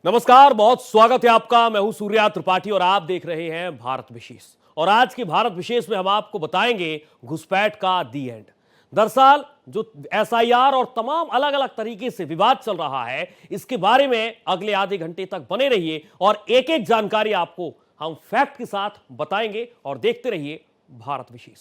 नमस्कार, बहुत स्वागत है आपका। मैं हूं सूर्या त्रिपाठी और आप देख रहे हैं भारत विशेष। और आज की भारत विशेष में हम आपको बताएंगे घुसपैठ का दी एंड। दरअसल जो एसआईआर और तमाम अलग अलग तरीके से विवाद चल रहा है, इसके बारे में अगले आधे घंटे तक बने रहिए और एक एक जानकारी आपको हम फैक्ट के साथ बताएंगे और देखते रहिए भारत विशेष।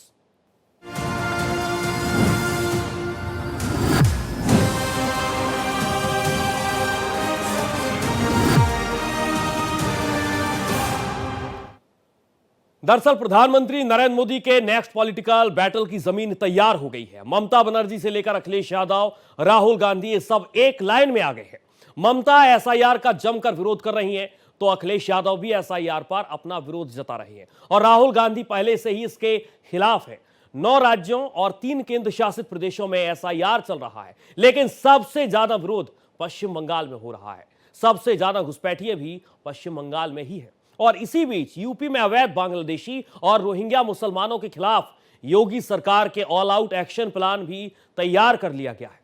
दरअसल प्रधानमंत्री नरेंद्र मोदी के नेक्स्ट पॉलिटिकल बैटल की जमीन तैयार हो गई है। ममता बनर्जी से लेकर अखिलेश यादव, राहुल गांधी, ये सब एक लाइन में आ गए हैं। ममता एसआईआर का जमकर विरोध कर रही हैं, तो अखिलेश यादव भी एसआईआर पर अपना विरोध जता रहे हैं और राहुल गांधी पहले से ही इसके खिलाफ है। 9 राज्यों और 3 केंद्र शासित प्रदेशों में एसआईआर चल रहा है, लेकिन सबसे ज्यादा विरोध पश्चिम बंगाल में हो रहा है। सबसे ज्यादा घुसपैठिए भी पश्चिम बंगाल में ही है। और इसी बीच यूपी में अवैध बांग्लादेशी और रोहिंग्या मुसलमानों के खिलाफ योगी सरकार के ऑल आउट एक्शन प्लान भी तैयार कर लिया गया है।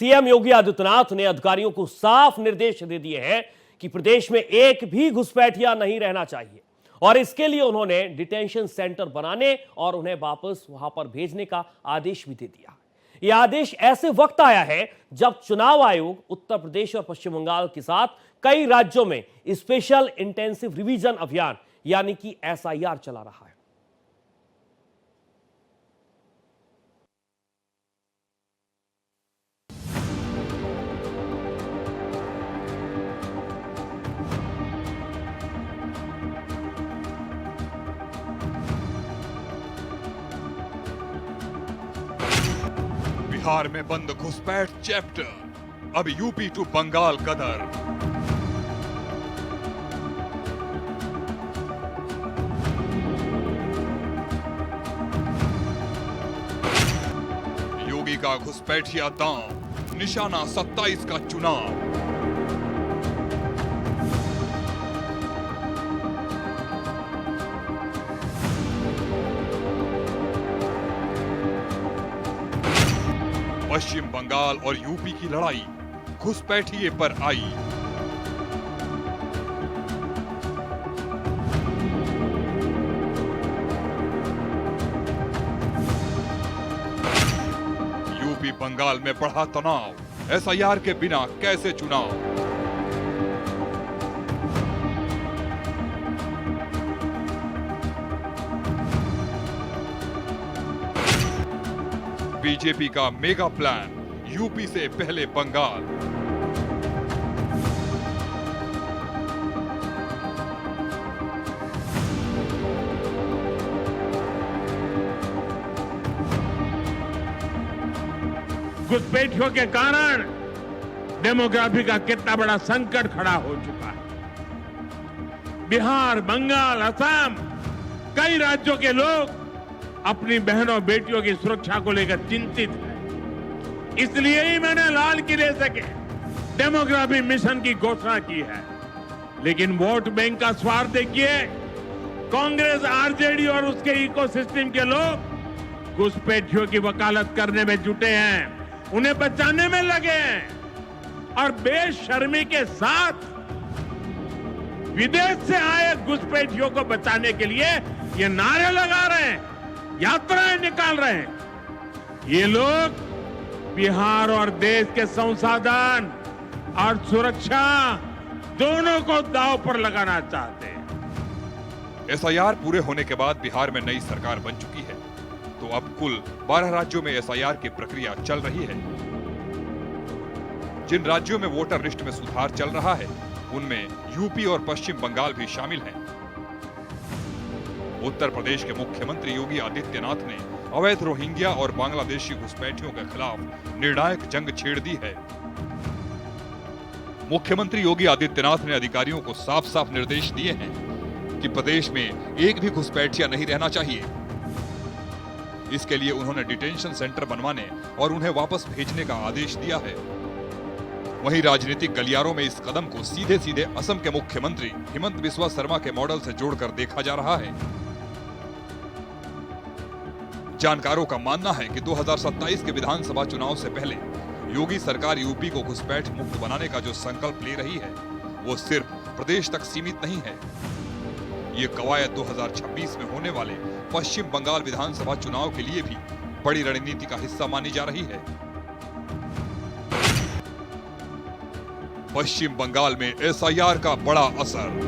सीएम योगी आदित्यनाथ ने अधिकारियों को साफ निर्देश दे दिए हैं कि प्रदेश में एक भी घुसपैठिया नहीं रहना चाहिए और इसके लिए उन्होंने डिटेंशन सेंटर बनाने और उन्हें वापस वहां पर भेजने का आदेश भी दे दिया। यह आदेश ऐसे वक्त आया है जब चुनाव आयोग उत्तर प्रदेश और पश्चिम बंगाल के साथ कई राज्यों में स्पेशल इंटेंसिव रिवीजन अभियान यानी कि एसआईआर चला रहा है। बिहार में बंद घुसपैठ चैप्टर, अब यूपी टू बंगाल कदर। योगी का घुसपैठिया दांव, निशाना 27 का चुनाव। पश्चिम बंगाल और यूपी की लड़ाई घुसपैठिए पर आई। यूपी बंगाल में बढ़ा तनाव, एसआईआर के बिना कैसे चुनाव। बीजेपी का मेगा प्लान, यूपी से पहले बंगाल। घुसपैठियों के कारण डेमोग्राफी का कितना बड़ा संकट खड़ा हो चुका है। बिहार, बंगाल, असम, कई राज्यों के लोग अपनी बहनों बेटियों की सुरक्षा को लेकर चिंतित है। इसलिए ही मैंने लाल किले से डेमोग्राफी मिशन की घोषणा की है। लेकिन वोट बैंक का स्वार्थ देखिए, कांग्रेस, आरजेडी और उसके इकोसिस्टम के लोग घुसपैठियों की वकालत करने में जुटे हैं, उन्हें बचाने में लगे हैं और बेशर्मी के साथ विदेश से आए घुसपैठियों को बचाने के लिए ये नारे लगा रहे हैं, यात्राएं निकाल रहे हैं। ये लोग बिहार और देश के संसाधन और सुरक्षा दोनों को दांव पर लगाना चाहते हैं। एसआईआर पूरे होने के बाद बिहार में नई सरकार बन चुकी है, तो अब कुल 12 राज्यों में एसआईआर की प्रक्रिया चल रही है। जिन राज्यों में वोटर लिस्ट में सुधार चल रहा है, उनमें यूपी और पश्चिम बंगाल भी शामिल हैं। उत्तर प्रदेश के मुख्यमंत्री योगी आदित्यनाथ ने अवैध रोहिंग्या और बांग्लादेशी घुसपैठियों के खिलाफ निर्णायक जंग छेड़ दी है। मुख्यमंत्री योगी आदित्यनाथ ने अधिकारियों को साफ साफ निर्देश दिए हैं कि प्रदेश में एक भी घुसपैठिया नहीं रहना चाहिए। इसके लिए उन्होंने डिटेंशन सेंटर बनवाने और उन्हें वापस भेजने का आदेश दिया है। वहीं राजनीतिक गलियारों में इस कदम को सीधे सीधे असम के मुख्यमंत्री हिमंत बिस्वा शर्मा के मॉडल से जोड़कर देखा जा रहा है। जानकारों का मानना है कि 2027 के विधानसभा चुनाव से पहले योगी सरकार यूपी को घुसपैठ मुक्त बनाने का जो संकल्प ले रही है, वो सिर्फ प्रदेश तक सीमित नहीं है। ये कवायद 2026 में होने वाले पश्चिम बंगाल विधानसभा चुनाव के लिए भी बड़ी रणनीति का हिस्सा मानी जा रही है। पश्चिम बंगाल में एसआईआर का बड़ा असर।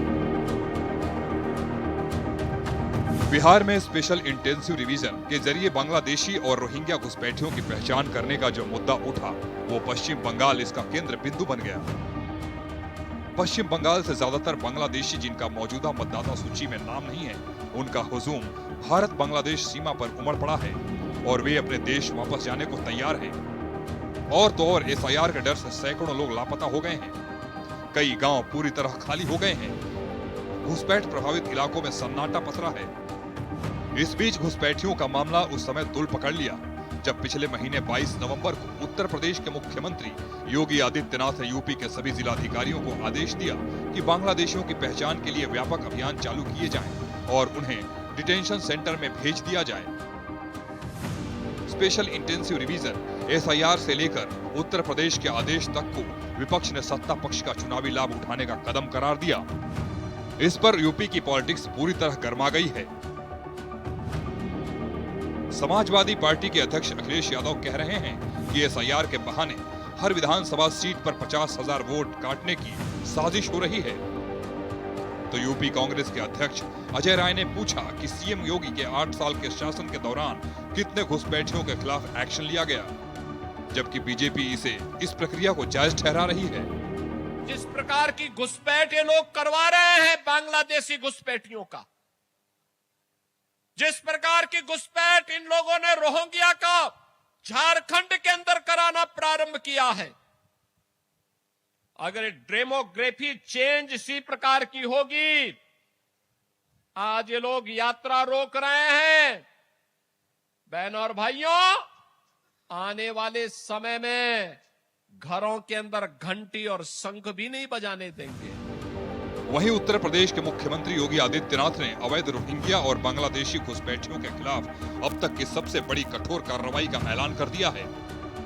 बिहार में स्पेशल इंटेंसिव रिवीजन के जरिए बांग्लादेशी और रोहिंग्या घुसपैठियों की पहचान करने का जो मुद्दा उठा, वो पश्चिम बंगाल इसका केंद्र बिंदु बन गया। पश्चिम बंगाल से ज्यादातर बांग्लादेशी जिनका मौजूदा मतदाता सूची में नाम नहीं है, उनका हुजूम भारत बांग्लादेश सीमा पर उमड़ पड़ा है और वे अपने देश वापस जाने को तैयार हैं। और तो और एसआईआर के डर से सैकड़ों लोग लापता हो गए हैं। कई गांव पूरी तरह खाली हो गए हैं। घुसपैठ प्रभावित इलाकों में सन्नाटा पसरा है। इस बीच घुसपैठियों का मामला उस समय तूल पकड़ लिया जब पिछले महीने 22 नवंबर को उत्तर प्रदेश के मुख्यमंत्री योगी आदित्यनाथ ने यूपी के सभी जिलाधिकारियों को आदेश दिया कि बांग्लादेशियों की पहचान के लिए व्यापक अभियान चालू किए जाएं और उन्हें डिटेंशन सेंटर में भेज दिया जाए। स्पेशल इंटेंसिव रिवीजन एसआईआर से लेकर उत्तर प्रदेश के आदेश तक को विपक्ष ने सत्ता पक्ष का चुनावी लाभ उठाने का कदम करार दिया। इस पर यूपी की पॉलिटिक्स पूरी तरह गर्मा गई है। समाजवादी पार्टी के अध्यक्ष अखिलेश यादव कह रहे हैं कि एसआईआर के बहाने हर विधानसभा सीट पर 50,000 वोट काटने की साजिश हो रही है। तो यूपी कांग्रेस के अध्यक्ष अजय राय ने पूछा कि सीएम योगी के 8 साल के शासन के दौरान कितने घुसपैठियों के खिलाफ एक्शन लिया गया, जबकि बीजेपी इसे इस प्रक्रिया को जायज ठहरा रही है। जिस प्रकार की घुसपैठ ये लोग करवा रहे हैं बांग्लादेशी घुसपैठियों का, जिस प्रकार की घुसपैठ इन लोगों ने रोहिंग्या का झारखंड के अंदर कराना प्रारंभ किया है, अगर डेमोग्राफी चेंज इसी प्रकार की होगी, आज ये लोग यात्रा रोक रहे हैं। बहनों और भाइयों, आने वाले समय में घरों के अंदर घंटी और शंख भी नहीं बजाने देंगे। वहीं उत्तर प्रदेश के मुख्यमंत्री योगी आदित्यनाथ ने अवैध रोहिंग्या और बांग्लादेशी घुसपैठियों के खिलाफ अब तक की सबसे बड़ी कठोर कार्रवाई का ऐलान कर दिया है।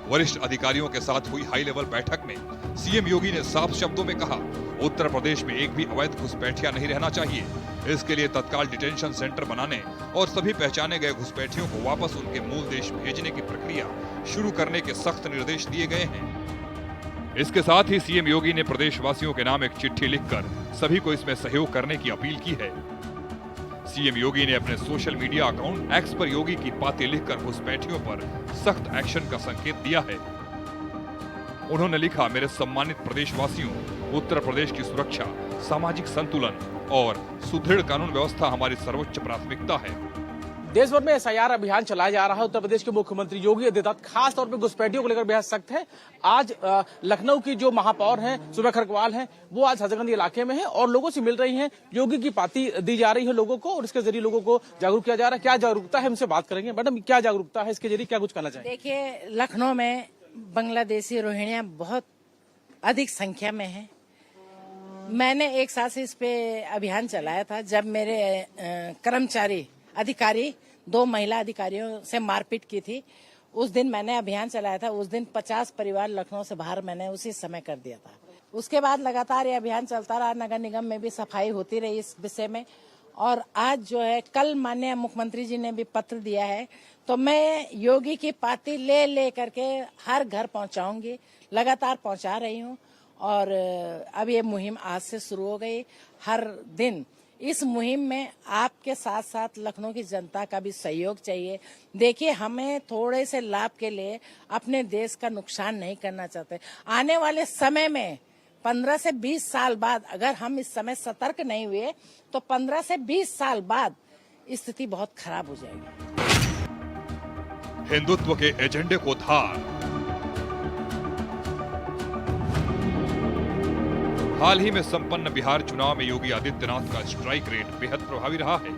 वरिष्ठ अधिकारियों के साथ हुई हाई लेवल बैठक में सीएम योगी ने साफ शब्दों में कहा, उत्तर प्रदेश में एक भी अवैध घुसपैठिया नहीं रहना चाहिए। इसके लिए तत्काल डिटेंशन सेंटर बनाने और सभी पहचाने गए घुसपैठियों को वापस उनके मूल देश भेजने की प्रक्रिया शुरू करने के सख्त निर्देश दिए गए हैं। इसके साथ ही सीएम योगी ने प्रदेशवासियों के नाम एक चिट्ठी लिखकर सभी को इसमें सहयोग करने की अपील की है। सीएम योगी ने अपने सोशल मीडिया अकाउंट एक्स पर योगी की बातें लिखकर घुसपैठियों पर सख्त एक्शन का संकेत दिया है। उन्होंने लिखा, मेरे सम्मानित प्रदेशवासियों, उत्तर प्रदेश की सुरक्षा, सामाजिक संतुलन और सुदृढ़ कानून व्यवस्था हमारी सर्वोच्च प्राथमिकता है। देश भर में एसआईआर अभियान चलाया जा रहा है। उत्तर प्रदेश के मुख्यमंत्री योगी आदित्यनाथ खास तौर पर घुसपैठियों को लेकर बेहद सख्त है। आज लखनऊ की जो महापौर हैं सुबह खरकवाल हैं, वो आज हजरतगंज इलाके में हैं और लोगों से मिल रही हैं। योगी की पाती दी जा रही है लोगों को और इसके जरिए लोगों को जागरूक किया जा रहा है। क्या जागरूकता है, हमसे बात करेंगे। मैडम, क्या जागरूकता है, इसके जरिए क्या कुछ करना चाहिए? देखिए, लखनऊ में बांग्लादेशी रोहिंग्या बहुत अधिक संख्या में है। मैंने एक साल से इस पे अभियान चलाया था। जब मेरे कर्मचारी अधिकारी 2 महिला अधिकारियों से मारपीट की थी, उस दिन मैंने अभियान चलाया था। उस दिन 50 परिवार लखनऊ से बाहर मैंने उसी समय कर दिया था। उसके बाद लगातार ये अभियान चलता रहा। नगर निगम में भी सफाई होती रही इस विषय में। और आज जो है, कल माननीय मुख्यमंत्री जी ने भी पत्र दिया है, तो मैं योगी की पाती ले करके हर घर पहुंचाऊंगी। लगातार पहुंचा रही हूं और अब ये मुहिम आज से शुरू हो गई। हर दिन इस मुहिम में आपके साथ साथ लखनऊ की जनता का भी सहयोग चाहिए। देखिए, हमें थोड़े से लाभ के लिए अपने देश का नुकसान नहीं करना चाहते। आने वाले समय में 15 से 20 साल बाद अगर हम इस समय सतर्क नहीं हुए तो 15 से 20 साल बाद स्थिति बहुत खराब हो जाएगी। हिंदुत्व के एजेंडे को धार। हाल ही में संपन्न बिहार चुनाव में योगी आदित्यनाथ का स्ट्राइक रेट बेहद प्रभावी रहा है।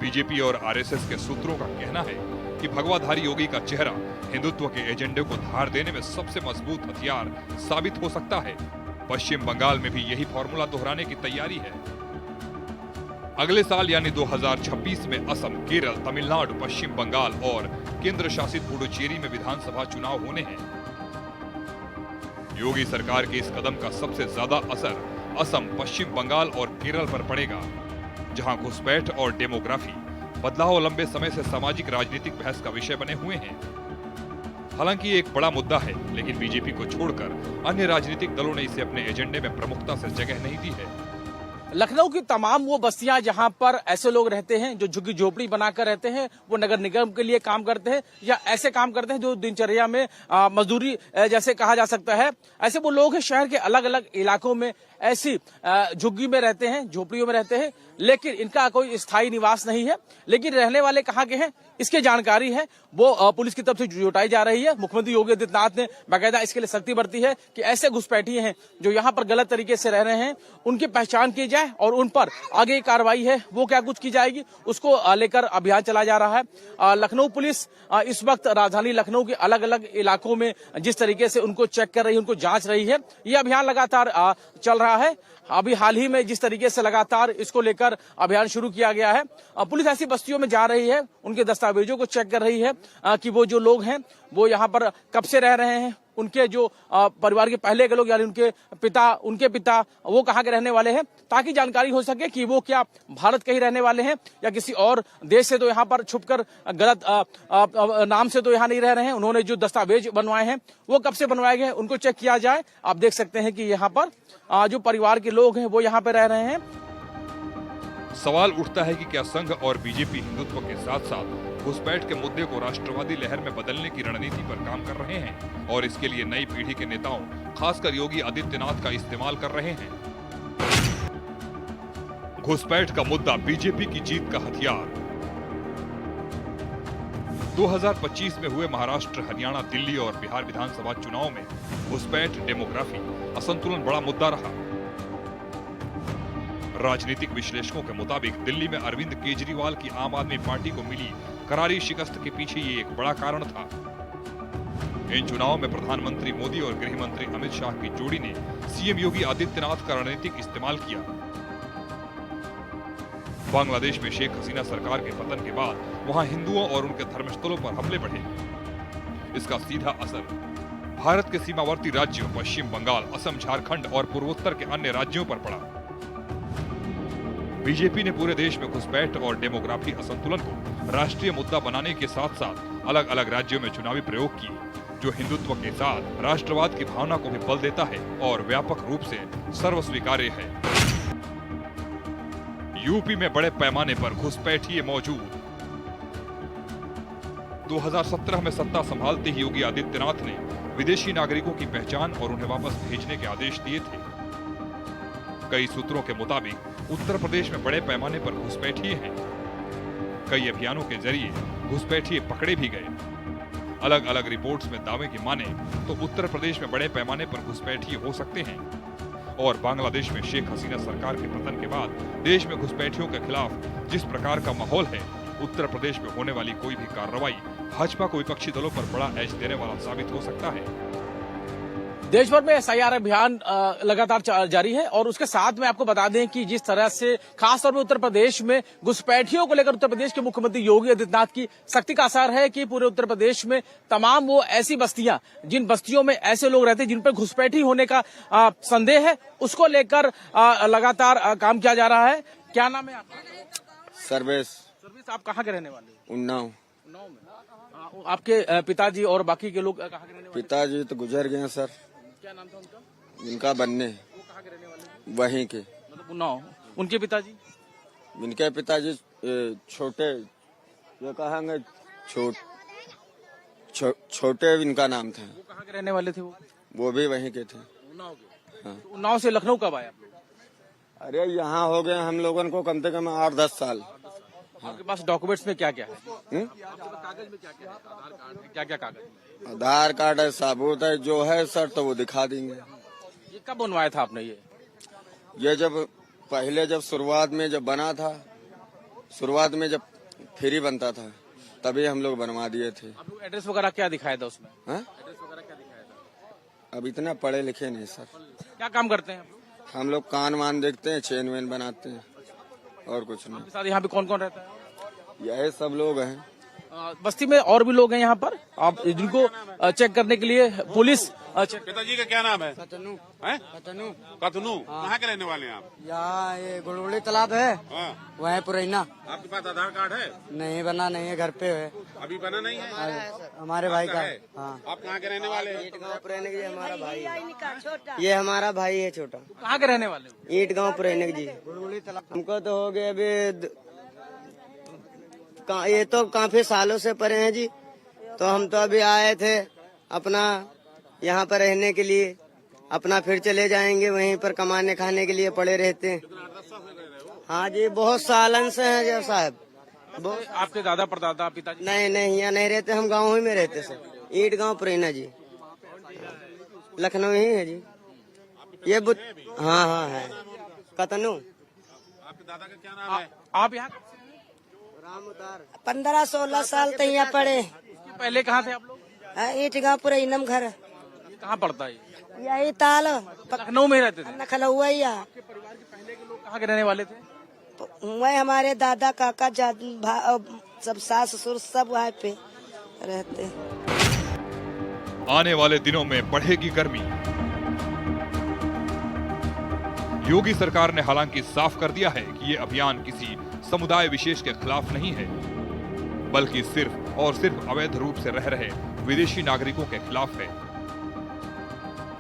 बीजेपी और आरएसएस के सूत्रों का कहना है कि भगवाधारी योगी का चेहरा हिंदुत्व के एजेंडे को धार देने में सबसे मजबूत हथियार साबित हो सकता है। पश्चिम बंगाल में भी यही फॉर्मूला दोहराने की तैयारी है। अगले साल यानी 2026 में असम, केरल, तमिलनाडु, पश्चिम बंगाल और केंद्र शासित पुडुचेरी में विधानसभा चुनाव होने हैं। योगी सरकार के इस कदम का सबसे ज्यादा असर असम, पश्चिम बंगाल और केरल पर पड़ेगा, जहां घुसपैठ और डेमोग्राफी बदलाव लंबे समय से सामाजिक राजनीतिक बहस का विषय बने हुए हैं। हालांकि ये एक बड़ा मुद्दा है, लेकिन बीजेपी को छोड़कर अन्य राजनीतिक दलों ने इसे अपने एजेंडे में प्रमुखता से जगह नहीं दी है। लखनऊ की तमाम वो बस्तियां जहां पर ऐसे लोग रहते हैं जो झुग्गी झोपड़ी बनाकर रहते हैं, वो नगर निगम के लिए काम करते हैं या ऐसे काम करते हैं जो दिनचर्या में मजदूरी जैसे कहा जा सकता है, ऐसे वो लोग हैं शहर के अलग अलग इलाकों में ऐसी झुग्गी में रहते हैं, झोपड़ियों में रहते हैं, लेकिन इनका कोई स्थायी निवास नहीं है। लेकिन रहने वाले कहाँ के हैं इसकी जानकारी है वो पुलिस की तरफ से जुटाई जा रही है। मुख्यमंत्री योगी आदित्यनाथ ने बाकायदा इसके लिए सख्ती बरती है कि ऐसे घुसपैठिए हैं जो यहाँ पर गलत तरीके से रह रहे हैं, उनकी पहचान की जाए और उन पर आगे कार्रवाई है वो क्या कुछ की जाएगी, उसको लेकर अभियान चलाया जा रहा है। लखनऊ पुलिस इस वक्त राजधानी लखनऊ के अलग अलग इलाकों में जिस तरीके से उनको चेक कर रही है, उनको जांच रही है, ये अभियान लगातार चल रहा है। अभी हाल ही में जिस तरीके से लगातार इसको लेकर अभियान शुरू किया गया है, पुलिस ऐसी बस्तियों में जा रही है, उनके दस्तावेजों को चेक कर रही है कि वो जो लोग हैं वो यहाँ पर कब से रह रहे हैं, उनके जो परिवार के पहले के लोग यानी उनके पिता वो कहाँ के रहने वाले हैं, ताकि जानकारी हो सके कि वो क्या भारत के ही रहने वाले हैं या किसी और देश से तो यहाँ पर छुपकर गलत नाम से तो यहाँ नहीं रह रहे हैं। उन्होंने जो दस्तावेज बनवाए हैं वो कब से बनवाए गए हैं, उनको चेक किया जाए। आप देख सकते हैं कि यहाँ पर जो परिवार के लोग हैं वो यहाँ पे रह रहे हैं। सवाल उठता है कि क्या संघ और बीजेपी हिंदुत्व के साथ साथ घुसपैठ के मुद्दे को राष्ट्रवादी लहर में बदलने की रणनीति पर काम कर रहे हैं और इसके लिए नई पीढ़ी के नेताओं, खासकर योगी आदित्यनाथ का इस्तेमाल कर रहे हैं। घुसपैठ का मुद्दा बीजेपी की जीत का हथियार। 2025 में हुए महाराष्ट्र, हरियाणा, दिल्ली और बिहार विधानसभा चुनाव में घुसपैठ, डेमोग्राफी, असंतुलन बड़ा मुद्दा रहा। राजनीतिक विश्लेषकों के मुताबिक दिल्ली में अरविंद केजरीवाल की आम आदमी पार्टी को मिली करारी शिकस्त के पीछे ये एक बड़ा कारण था। इन चुनावों में प्रधानमंत्री मोदी और गृह मंत्री अमित शाह की जोड़ी ने सीएम योगी आदित्यनाथ का रणनीतिक इस्तेमाल किया। बांग्लादेश में शेख हसीना सरकार के पतन के बाद वहां हिंदुओं और उनके धर्मस्थलों पर हमले बढ़े। इसका सीधा असर भारत के सीमावर्ती राज्यों पश्चिम बंगाल, असम, झारखंड और पूर्वोत्तर के अन्य राज्यों पर पड़ा। बीजेपी ने पूरे देश में घुसपैठ और डेमोग्राफी असंतुलन को राष्ट्रीय मुद्दा बनाने के साथ साथ अलग अलग राज्यों में चुनावी प्रयोग किए, जो हिंदुत्व के साथ राष्ट्रवाद की भावना को भी बल देता है और व्यापक रूप से सर्वस्वीकार्य है। यूपी में बड़े पैमाने पर घुसपैठिए मौजूद। 2017 में सत्ता संभालते ही योगी आदित्यनाथ ने विदेशी नागरिकों की पहचान और उन्हें वापस भेजने के आदेश दिए थे। कई सूत्रों के मुताबिक उत्तर प्रदेश में बड़े पैमाने पर घुसपैठिए हैं। कई अभियानों के जरिए घुसपैठिए पकड़े भी गए। अलग अलग रिपोर्ट्स में दावे की माने तो उत्तर प्रदेश में बड़े पैमाने पर घुसपैठिए हो सकते हैं और बांग्लादेश में शेख हसीना सरकार के पतन के बाद देश में घुसपैठियों के खिलाफ जिस प्रकार का माहौल है, उत्तर प्रदेश में होने वाली कोई भी कार्रवाई भाजपा को विपक्षी दलों पर बड़ा एज देने वाला साबित हो सकता है। देश भर में एसआईआर अभियान लगातार जारी है और उसके साथ में आपको बता दें कि जिस तरह से खासतौर पर उत्तर प्रदेश में घुसपैठियों को लेकर उत्तर प्रदेश के मुख्यमंत्री योगी आदित्यनाथ की सख्ती का असर है कि पूरे उत्तर प्रदेश में तमाम वो ऐसी बस्तियां जिन बस्तियों में ऐसे लोग रहते हैं जिन पर घुसपैठी होने का संदेह है, उसको लेकर लगातार काम किया जा रहा है। क्या नाम है आपका? सर्वेश। आप कहाँ के रहने वाले? उन्नाव में। आपके पिताजी और बाकी के लोग कहाँ के रहने वाले? पिताजी तो गुजर गए सर। क्या नाम था उनका? इनका बनने। वो कहाँ के रहने वाले? वहीं के, मतलब उन्नाव। उनके पिताजी? इनके पिताजी छोटे, ये कहेंगे छोटे इनका नाम था। वो कहाँ के रहने वाले थे? वो भी वहीं के थे। उन्नाव के। हाँ। तो उन्नाव से लखनऊ कब आए आप लोग? अरे यहाँ हो गए हम लोगों को कम से कम 8-10 साल। आपके पास डॉक्यूमेंट्स में क्या क्या है? कागज में क्या क्या है? आधार कार्ड में क्या क्या कागज? आधार कार्ड है, सबूत है, जो है सर तो वो दिखा देंगे। ये कब बनवाया था आपने? ये जब पहले जब शुरुआत में जब बना था, शुरुआत में जब फ्री बनता था तभी हम लोग बनवा दिए थे। अब एड्रेस वगैरह क्या दिखाया था उसमें? एड्रेस वगैरह क्या दिखाया था? अब इतना पढ़े लिखे नहीं सर। क्या काम करते हैं हम लोग? कान वान देखते हैं, चेन वेन बनाते हैं और कुछ नहीं। साथ यहाँ पे कौन कौन रहता है? यही सब लोग हैं। बस्ती में और भी लोग हैं यहाँ पर, आप जिनको चेक करने के लिए पुलिस पिताजी का क्या नाम है? कतनू। हैं? कतनू। कतनू। कहाँ के रहने वाले हैं आप? यहाँ ये गुड़गुड़ी तालाब है, हाँ। वह पुरैना। आपके पास आधार कार्ड है? नहीं बना, नहीं है, घर पे है। अभी बना नहीं है? हमारे भाई का है? हाँ। आप कहाँ के रहने वाले हैं? ईट गाँव पुरैनक जी हमारा भाई है। ये हमारा भाई है छोटा। कहाँ के रहने वाले हो? ईट गाँव पुरैनक जी, गुड़गुड़ी तालाब। हमको तो हो गए अभी ये तो काफी सालों से परे हैं जी। तो हम तो अभी आए थे अपना यहाँ पर रहने के लिए, अपना फिर चले जाएंगे, वहीं पर कमाने खाने के लिए पड़े रहते हैं। हाँ जी, बहुत सालन से हैं जब साहब। आपके दादा परदादा पिताजी? नहीं, यहाँ नहीं रहते, हम गाँव ही में रहते सर। ईट गाँव पुरैना जी, लखनऊ ही है जी। ये हाँ है कतनू। आपके दादा का क्या नाम है? आप यहाँ 15-16 साल तक यहाँ पढ़े। पहले कहाँ थे आप लोग? ईट गाँव पुरैनम घर। ये कहाँ पड़ता है? यही ताल लखनऊ में रहते थे? नखलौआ ही यहाँ। पहले के लोग कहाँ के रहने वाले थे? वही हमारे दादा काका सब सास ससुर सब वहाँ पे रहते। आने वाले दिनों में बढ़ेगी गर्मी। योगी सरकार ने हालांकि साफ कर दिया है कि ये अभियान किसी समुदाय विशेष के खिलाफ नहीं है, बल्कि सिर्फ और सिर्फ अवैध रूप से रह रहे विदेशी नागरिकों के खिलाफ है।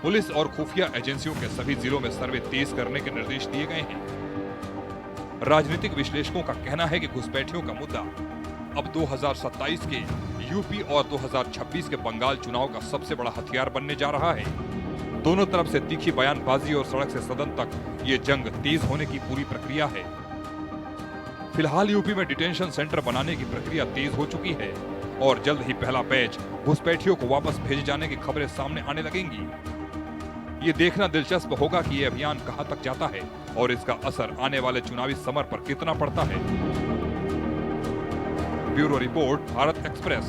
पुलिस और खुफिया एजेंसियों के सभी जिलों में सर्वे तेज करने के निर्देश दिए गए हैं। राजनीतिक विश्लेषकों का कहना है कि घुसपैठियों का मुद्दा अब 2027 के यूपी और 2026 के बंगाल चुनाव का सबसे बड़ा हथियार बनने जा रहा है। दोनों तरफ से तीखी बयानबाजी और सड़क से सदन तक ये जंग तेज होने की पूरी प्रक्रिया है। फिलहाल यूपी में डिटेंशन सेंटर बनाने की प्रक्रिया तेज हो चुकी है और जल्द ही पहला बैच घुसपैठियों को वापस भेजे जाने की खबरें सामने आने लगेंगी। ये देखना दिलचस्प होगा कि ये अभियान कहां तक जाता है और इसका असर आने वाले चुनावी समर पर कितना पड़ता है। Bureau report, Bharat express.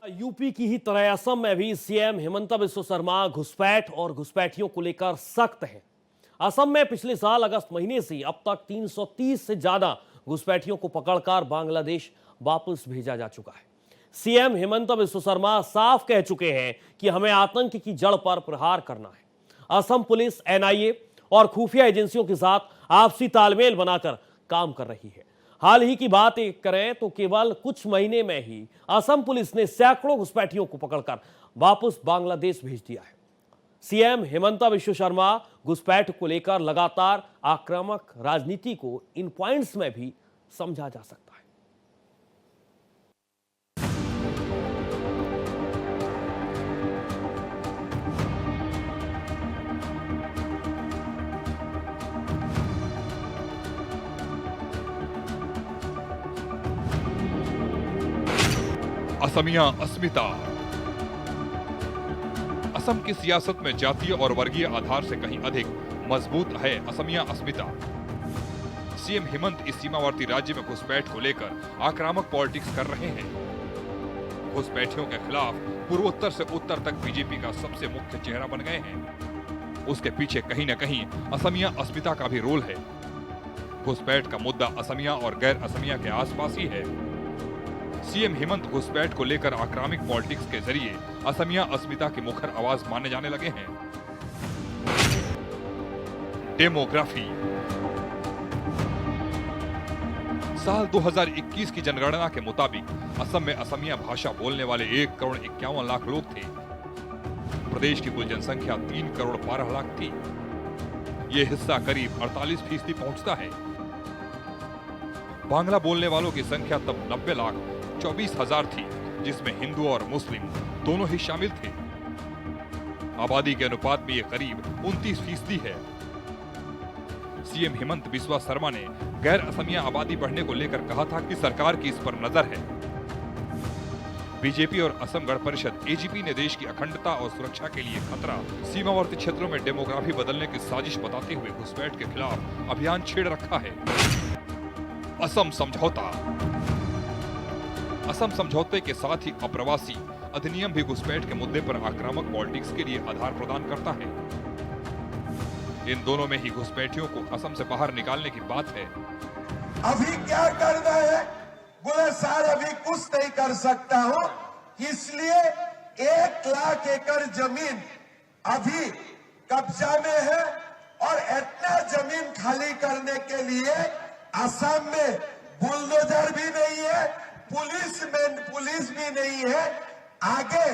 UP की ही तरह असम में भी सीएम हिमंता बिस्वा शर्मा घुसपैठ और घुसपैठियों को लेकर सख्त हैं। असम में पिछले साल अगस्त महीने से अब तक 330 से ज्यादा घुसपैठियों को पकड़कर बांग्लादेश वापस भेजा जा चुका है। सीएम हिमंता बिस्वा शर्मा साफ कह चुके हैं कि हमें आतंक की जड़ पर प्रहार करना है। असम पुलिस एनआईए और खुफिया एजेंसियों के साथ आपसी तालमेल बनाकर काम कर रही है। हाल ही की बात करें तो केवल कुछ महीने में ही असम पुलिस ने सैकड़ों घुसपैठियों को पकड़कर वापस बांग्लादेश भेज दिया है। सीएम हिमंता बिस्वा शर्मा घुसपैठ को लेकर लगातार आक्रामक राजनीति को इन पॉइंट्स में भी समझा जा सकता है। असमिया अस्मिता। असम की सियासत में जातीय और वर्गीय आधार से कहीं अधिक मजबूत है असमिया अस्मिता। सीएम हिमंत इस सीमावर्ती राज्य में घुसपैठ को लेकर आक्रामक पॉलिटिक्स कर रहे हैं। घुसपैठियों के खिलाफ पूर्वोत्तर से उत्तर तक बीजेपी का सबसे मुख्य चेहरा बन गए हैं। उसके पीछे कहीं न कहीं असमिया अस्मिता का भी रोल है। घुसपैठ का मुद्दा असमिया और गैर असमिया के आसपास ही है। सीएम हिमंत घुसपैठ को लेकर आक्रामक पॉलिटिक्स के जरिए असमिया अस्मिता की मुखर आवाज मानने जाने लगे हैं। डेमोग्राफी। साल 2021 की जनगणना के मुताबिक असम में असमिया भाषा बोलने वाले 1,51,00,000 लोग थे। प्रदेश की कुल जनसंख्या 3,12,00,000 थी। यह हिस्सा करीब 48% पहुंचता है। बांग्ला बोलने वालों की संख्या तब 90,24,000 थी, जिसमें हिंदू और मुस्लिम दोनों ही शामिल थे। आबादी के अनुपात में यह करीब 29% है। सीएम हिमंत बिस्वा शर्मा ने गैर असमिया आबादी बढ़ने को लेकर कहा था कि सरकार की इस पर नजर है। बीजेपी और असम गण परिषद एजीपी ने देश की अखंडता और सुरक्षा के लिए खतरा, सीमावर्ती क्षेत्रों में डेमोग्राफी बदलने की साजिश बताते हुए घुसपैठ के खिलाफ अभियान छेड़ रखा है। असम समझौता। असम समझौते के साथ ही अप्रवासी अधिनियम भी घुसपैठ के मुद्दे पर आक्रामक पॉलिटिक्स के लिए आधार प्रदान करता है। इन दोनों में ही घुसपैठियों को असम से बाहर निकालने की बात है। अभी क्या करना है? बोले सर अभी कुछ नहीं कर सकता हूं, इसलिए 1 लाख एकड़ जमीन अभी कब्जा में है और इतना जमीन खाली करने के लिए असम में बुलडोजर भी नहीं है, पुलिस भी नहीं है। आगे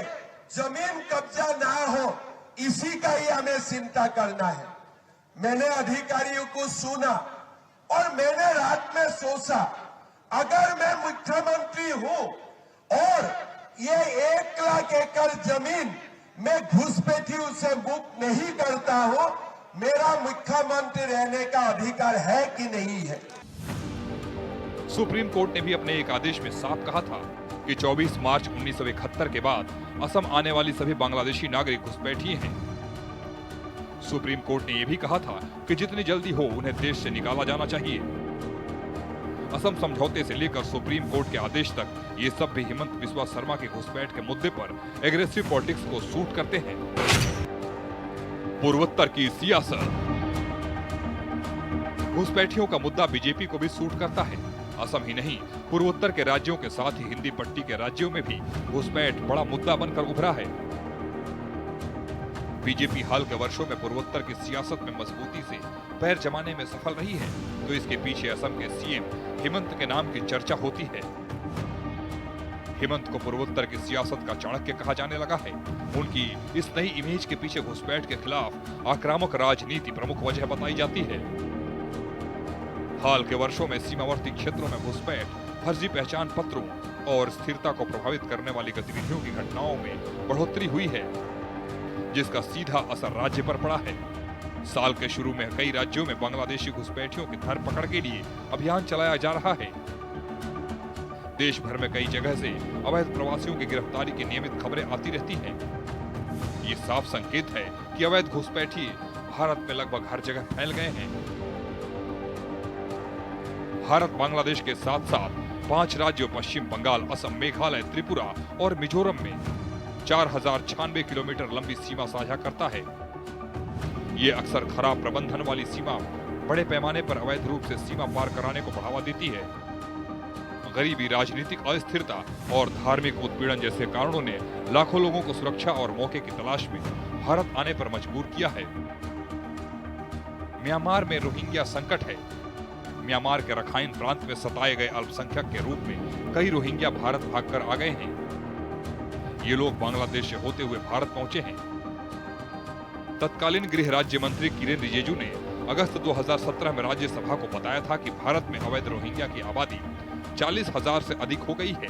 जमीन कब्जा ना हो इसी का ही हमें चिंता करना है। मैंने अधिकारियों को सुना और मैंने रात में सोचा, अगर मैं मुख्यमंत्री हूं और ये 1 लाख एकड़ जमीन मैं घुसपैठियों से मुक्त नहीं करता हूं, मेरा मुख्यमंत्री रहने का अधिकार है कि नहीं है? सुप्रीम कोर्ट ने भी अपने एक आदेश में साफ कहा था कि 24 मार्च 1971 के बाद असम आने वाली सभी बांग्लादेशी नागरिक घुसपैठिए हैं। सुप्रीम कोर्ट ने यह भी कहा था कि जितनी जल्दी हो उन्हें देश से निकाला जाना चाहिए। असम समझौते से लेकर सुप्रीम कोर्ट के आदेश तक ये सब भी हिमंत बिस्वा शर्मा के घुसपैठ के मुद्दे पर एग्रेसिव पॉलिटिक्स को सूट करते हैं। पूर्वोत्तर की सियासत। घुसपैठियों का मुद्दा बीजेपी को भी सूट करता है। असम ही नहीं, पूर्वोत्तर के राज्यों के साथ ही हिंदी पट्टी के राज्यों में भी घुसपैठ बड़ा मुद्दा बनकर उभरा है। बीजेपी हाल के वर्षों में पूर्वोत्तर की सियासत में मजबूती से पैर जमाने में सफल रही है, तो इसके पीछे असम के सीएम हिमंत के नाम की चर्चा होती है। हिमंत को पूर्वोत्तर की सियासत का चाणक्य कहा जाने लगा है। उनकी इस नई इमेज के पीछे घुसपैठ के खिलाफ आक्रामक राजनीति प्रमुख वजह बताई जाती है। हाल के वर्षों में सीमावर्ती क्षेत्रों में घुसपैठ, फर्जी पहचान पत्रों और स्थिरता को प्रभावित करने वाली गतिविधियों की घटनाओं में बढ़ोतरी हुई है, जिसका सीधा असर राज्य पर पड़ा है। साल के शुरू में कई राज्यों में बांग्लादेशी घुसपैठियों की धरपकड़ के लिए अभियान चलाया जा रहा है। देश भर में कई जगह से अवैध प्रवासियों की गिरफ्तारी की नियमित खबरें आती रहती हैं। ये साफ संकेत है कि अवैध घुसपैठी भारत में लगभग हर जगह फैल गए हैं। भारत बांग्लादेश के साथ साथ 5 राज्यों पश्चिम बंगाल, असम, मेघालय, त्रिपुरा और मिजोरम में 4096 किलोमीटर लंबी सीमा साझा करता है। ये अक्सर खराब प्रबंधन वाली सीमा बड़े पैमाने पर अवैध रूप से सीमा पार कराने को बढ़ावा देती है। गरीबी, राजनीतिक अस्थिरता और धार्मिक उत्पीड़न जैसे कारणों ने लाखों लोगों को सुरक्षा और मौके की तलाश में भारत आने पर मजबूर किया है। म्यांमार में रोहिंग्या संकट है। म्यांमार के रखाइन प्रांत में सताए गए अल्पसंख्यक के रूप में कई रोहिंग्या भारत भागकर आ गए हैं। ये लोग बांग्लादेश से होते हुए भारत पहुंचे हैं। तत्कालीन गृह राज्य मंत्री किरेन रिजिजू ने अगस्त 2017 में राज्यसभा को बताया था कि भारत में अवैध रोहिंग्या की आबादी 40,000 से अधिक हो गई है।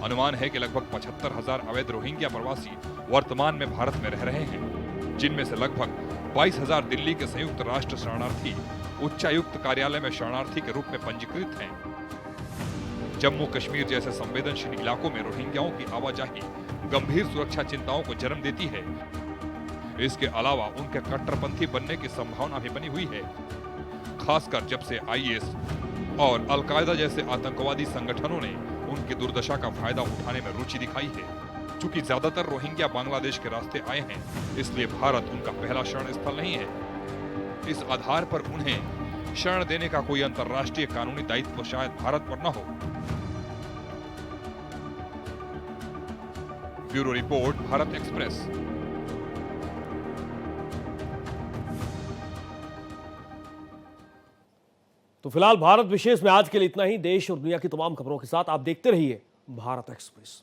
अनुमान है कि लगभग 75,000 अवैध रोहिंग्या प्रवासी वर्तमान में भारत में रह रहे हैं, जिनमें से लगभग 22,000 दिल्ली के संयुक्त राष्ट्र शरणार्थी उच्चायुक्त कार्यालय में शरणार्थी के रूप में पंजीकृत हैं। जम्मू कश्मीर जैसे संवेदनशील इलाकों में रोहिंग्याओं की आवाजाही गंभीर सुरक्षा चिंताओं को जन्म देती है। इसके अलावा उनके कट्टरपंथी बनने की संभावना भी बनी हुई है, खासकर जब से आईएस और अलकायदा जैसे आतंकवादी संगठनों ने उनकी दुर्दशा का फायदा उठाने में रुचि दिखाई है। चूंकि ज्यादातर रोहिंग्या बांग्लादेश के रास्ते आए हैं, इसलिए भारत उनका पहला शरण स्थल नहीं है। इस आधार पर उन्हें शरण देने का कोई अंतर्राष्ट्रीय कानूनी दायित्व शायद भारत पर न हो। Bureau report, Bharat express. तो फिलहाल भारत विशेष में आज के लिए इतना ही। देश और दुनिया की तमाम खबरों के साथ आप देखते रहिए भारत एक्सप्रेस।